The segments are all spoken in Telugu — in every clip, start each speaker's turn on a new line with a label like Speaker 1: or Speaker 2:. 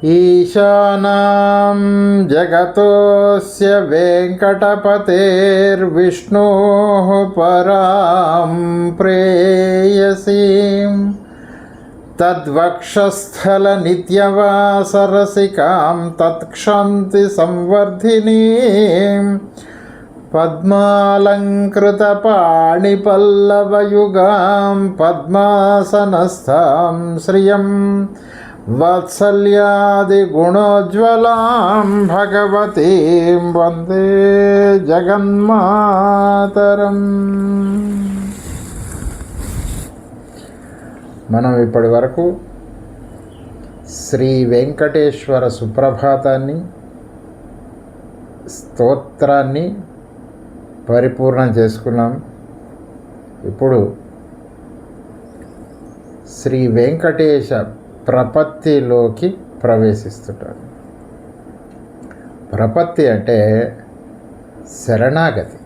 Speaker 1: ఈశానాం జగతోస్య వెంకటపతేర్విష్ణోః పరాం ప్రేయసీం తద్వక్షస్థలనిత్యవాసరసికాం తత్క్షాంతి సంవర్ధినీం పద్మాలంకృతపాణిపల్లవయుగాం పద్మాసనస్థాం శ్రియం వాత్సల్యాదిగుణోజ్వలాం భగవతీం వందే జగన్మాతరం. మనం ఇప్పటి వరకు శ్రీ వెంకటేశ్వర సుప్రభాతాన్ని, స్తోత్రాన్ని పరిపూర్ణం చేసుకున్నాం. ఇప్పుడు శ్రీ వెంకటేశ ప్రపత్తిలోకి ప్రవేశిస్తుంటారు. ప్రపత్తి అంటే శరణాగతి.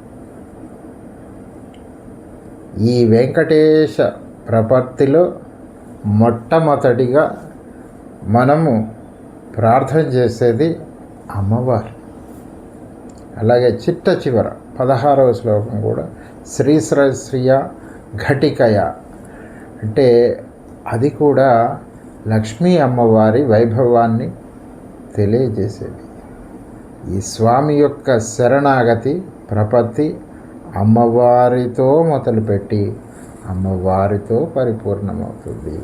Speaker 1: ఈ వెంకటేశ ప్రపత్తిలో మొట్టమొదటిగా మనము ప్రార్థన చేసేది అమ్మవారు. అలాగే చిట్ట చివర 16వ శ్లోకం కూడా శ్రీశ్రయ ఘటికయ అంటే అది కూడా లక్ష్మీ అమ్మవారి వైభవాన్ని తెలియజేసేది. ఈ స్వామి యొక్క శరణాగతి ప్రపత్తి అమ్మవారితో మొదలుపెట్టి అమ్మవారితో పరిపూర్ణమవుతుంది.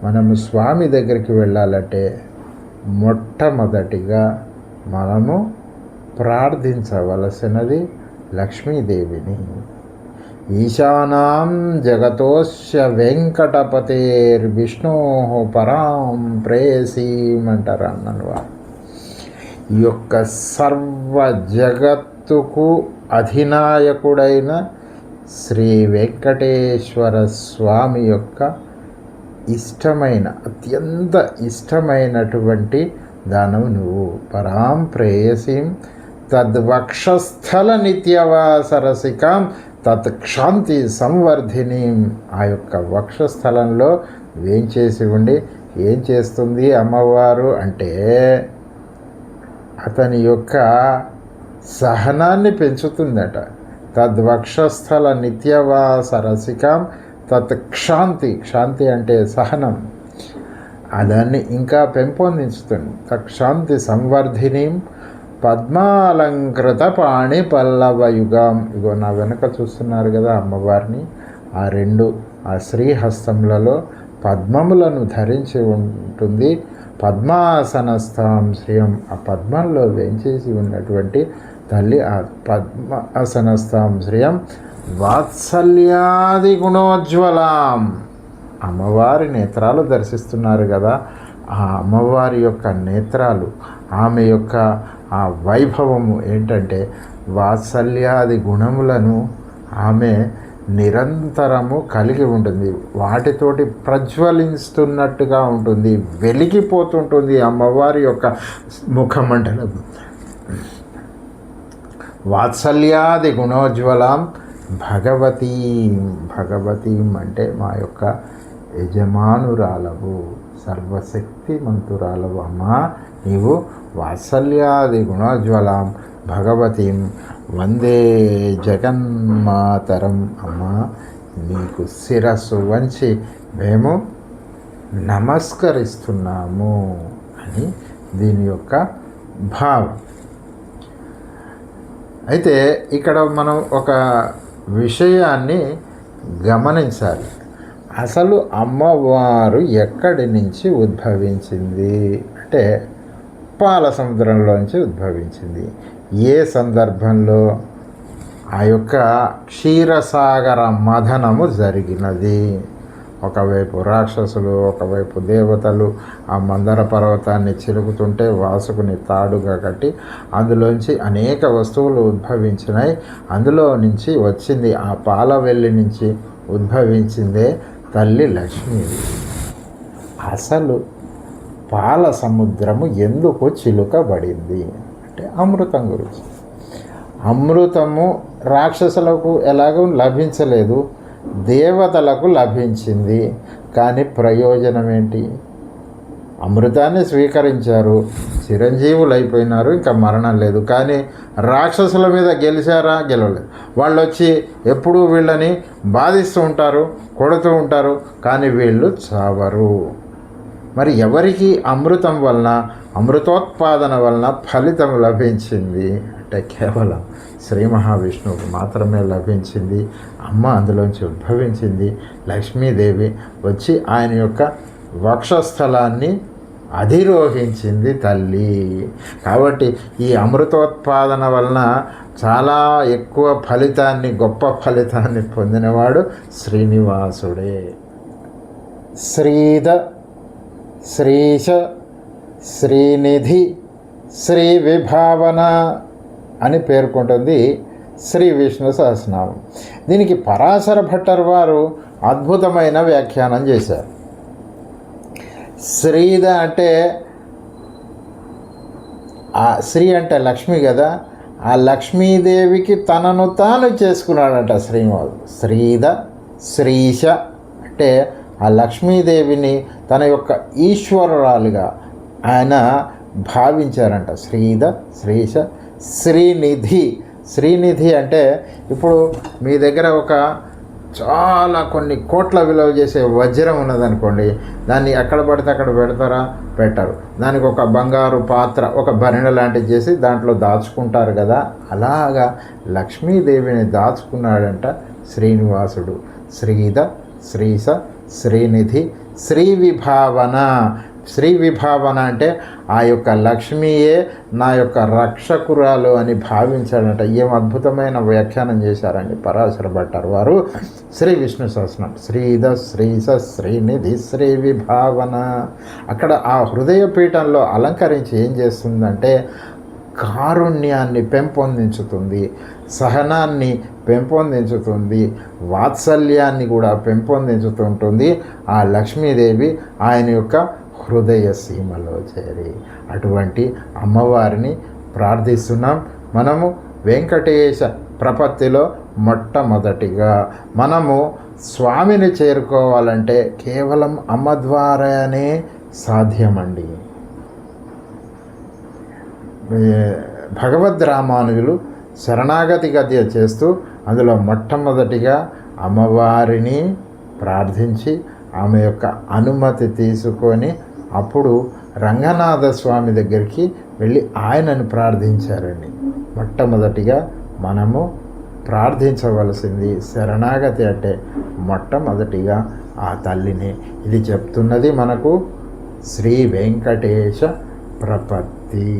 Speaker 1: మనము స్వామి దగ్గరికి వెళ్ళాలంటే మొట్టమొదటిగా మనము ప్రార్థించవలసినది లక్ష్మీదేవిని. ఈశానాం జగతోస్య వెంకటపతేర్విష్ణోః పరాం ప్రేయసీం అంటారు అన్నవారు. ఈ యొక్క సర్వ జగత్తుకు అధినాయకుడైన శ్రీ వెంకటేశ్వర స్వామి యొక్క ఇష్టమైన, అత్యంత ఇష్టమైనటువంటి దానవు నువ్వు. పరాం ప్రేయసీం తద్వక్షస్థల నిత్యవాసరసికాం తత్క్షాంతి సంవర్ధినీం. ఆ యొక్క వక్షస్థలంలో వేంచేసి ఉండి ఏం చేస్తుంది అమ్మవారు అంటే అతని యొక్క సహనాన్ని పెంచుతుందట. తద్వక్షస్థల నిత్యవాసరసికాం తత్క్షాంతి, క్షాంతి అంటే సహనం, దాన్ని ఇంకా పెంపొందించుతుంది. తత్క్షాంతి సంవర్ధినీం పద్మాలంకృత పాణి పల్లవయుగాం. ఇగో నా వెనక చూస్తున్నారు కదా అమ్మవారిని. ఆ శ్రీహస్తములలో పద్మములను ధరించి ఉంటుంది. పద్మాసనస్థాం శ్రియం, ఆ పద్మంలో వేంచేసి ఉన్నటువంటి తల్లి. ఆ పద్మాసనస్థాం శ్రియం వాత్సల్యాది గుణోజ్వలాం. అమ్మవారి నేత్రాలు దర్శిస్తున్నారు కదా. ఆ అమ్మవారి యొక్క నేత్రాలు, ఆమె యొక్క ఆ వైభవము ఏంటంటే వాత్సల్యాది గుణములను ఆమె నిరంతరము కలిగి ఉంటుంది. వాటితోటి ప్రజ్వలిస్తున్నట్టుగా ఉంటుంది, వెలిగిపోతుంటుంది అమ్మవారి యొక్క ముఖమండలం. వాత్సల్యాది గుణోజ్వలాం భగవతీం. భగవతీం అంటే మా యొక్క యజమానురాలవు, సర్వశక్తిమంతురాలవు అమ్మా నీవు. వాత్సల్యాది గుణోజ్వలాం భగవతీం వందే జగన్మాతరం. అమ్మా నీకు శిరస్సు వంచి మేము నమస్కరిస్తున్నాము అని దీని యొక్క భావం. అయితే ఇక్కడ మనం ఒక విషయాన్ని గమనించాలి. అసలు అమ్మవారు ఎక్కడి నుంచి ఉద్భవించింది అంటే పాల సముద్రంలోంచి ఉద్భవించింది. ఏ సందర్భంలో? ఆ యొక్క క్షీరసాగర మథనము జరిగినది. ఒకవైపు రాక్షసులు, ఒకవైపు దేవతలు ఆ మందర పర్వతాన్ని చిలుకుతుంటే వాసుకుని తాడుగా కట్టి అందులోంచి అనేక వస్తువులు ఉద్భవించినాయి. అందులో నుంచి వచ్చింది, ఆ పాల వెల్లి నుంచి ఉద్భవించిందే తల్లి లక్ష్మీదేవి. అసలు పాల సముద్రము ఎందుకు చిలుకబడింది అంటే అమృతం గురించి. అమృతము రాక్షసులకు ఎలాగో లభించలేదు, దేవతలకు లభించింది. కానీ ప్రయోజనం ఏంటి? అమృతాన్ని స్వీకరించారు, చిరంజీవులు అయిపోయినారు, ఇంకా మరణం లేదు. కానీ రాక్షసుల మీద గెలిచారా? గెలవలేదు. వాళ్ళు వచ్చి ఎప్పుడూ వీళ్ళని బాధిస్తూ ఉంటారు, కొడుతూ ఉంటారు, కానీ వీళ్ళు చావరు. మరి ఎవరికి అమృతం వలన, అమృతోత్పాదన వలన ఫలితం లభించింది అంటే కేవలం శ్రీ మహావిష్ణువుకు మాత్రమే లభించింది. అమ్మ అందులోంచి ఉద్భవించింది. లక్ష్మీదేవి వచ్చి ఆయన యొక్క వక్షస్థలాన్ని అధిరోహించింది తల్లి. కాబట్టి ఈ అమృతోత్పాదన వలన చాలా ఎక్కువ ఫలితాన్ని, గొప్ప ఫలితాన్ని పొందినవాడు శ్రీనివాసుడే. శ్రీద, శ్రీశ, శ్రీనిధి, శ్రీ విభావన అని పేర్కొంటుంది శ్రీ విష్ణు సహస్రనామం. దీనికి పరాశర భట్టర్ వారు అద్భుతమైన వ్యాఖ్యానం చేశారు. శ్రీద అంటే శ్రీ అంటే లక్ష్మి కదా, ఆ లక్ష్మీదేవికి తనను తాను చేసుకున్నాడట శ్రీనివాసు. శ్రీద, శ్రీశ అంటే ఆ లక్ష్మీదేవిని తన యొక్క ఈశ్వరురాలుగా ఆయన భావించారంట. శ్రీద, శ్రీశ, శ్రీనిధి. శ్రీనిధి అంటే ఇప్పుడు మీ దగ్గర ఒక చాలా కొన్ని కోట్ల విలువ చేసే వజ్రం ఉన్నదనుకోండి, దాన్ని ఎక్కడ పడితే అక్కడ పెడతారా? పెట్టరు. దానికి ఒక బంగారు పాత్ర, ఒక భరిణ లాంటిది చేసి దాంట్లో దాచుకుంటారు కదా, అలాగా లక్ష్మీదేవిని దాచుకున్నాడంట శ్రీనివాసుడు. శ్రీద, శ్రీశ, శ్రీనిధి, శ్రీ విభావన. శ్రీ విభావన అంటే ఆ యొక్క లక్ష్మీయే నా యొక్క రక్షకురాలు అని భావించాడంట. ఏం అద్భుతమైన వ్యాఖ్యానం చేశారండి పరాశర భట్టర్ వారు శ్రీ విష్ణు సహస్రనామం. శ్రీద, శ్రీశ, శ్రీనిధి, శ్రీ విభావన. అక్కడ ఆ హృదయ పీఠంలో అలంకరించి ఏం చేస్తుందంటే కారుణ్యాన్ని పెంపొందించుతుంది, సహనాన్ని పెంపొందించుతుంది, వాత్సల్యాన్ని కూడా పెంపొందించుతుంటుంది. ఆ లక్ష్మీదేవి ఆయన యొక్క హృదయ సీమలో చేరి అటువంటి అమ్మవారిని ప్రార్థిస్తున్నాం. మనము వెంకటేశ ప్రపత్తిలో మొట్టమొదటిగా మనము స్వామిని చేరుకోవాలంటే కేవలం అమ్మ ద్వారానే సాధ్యమండి. భగవద్ రామానుజులు శరణాగతి గద్య చేస్తూ అందులో మొట్టమొదటిగా అమ్మవారిని ప్రార్థించి ఆమె యొక్క అనుమతి తీసుకొని అప్పుడు రంగనాథ స్వామి దగ్గరికి వెళ్ళి ఆయనను ప్రార్థించారండి. మొట్టమొదటిగా మనము ప్రార్థించవలసింది శరణాగతి అంటే మొట్టమొదటిగా ఆ తల్లిని. ఇది చెప్తున్నది మనకు శ్రీ వెంకటేశ ప్రపత్తి.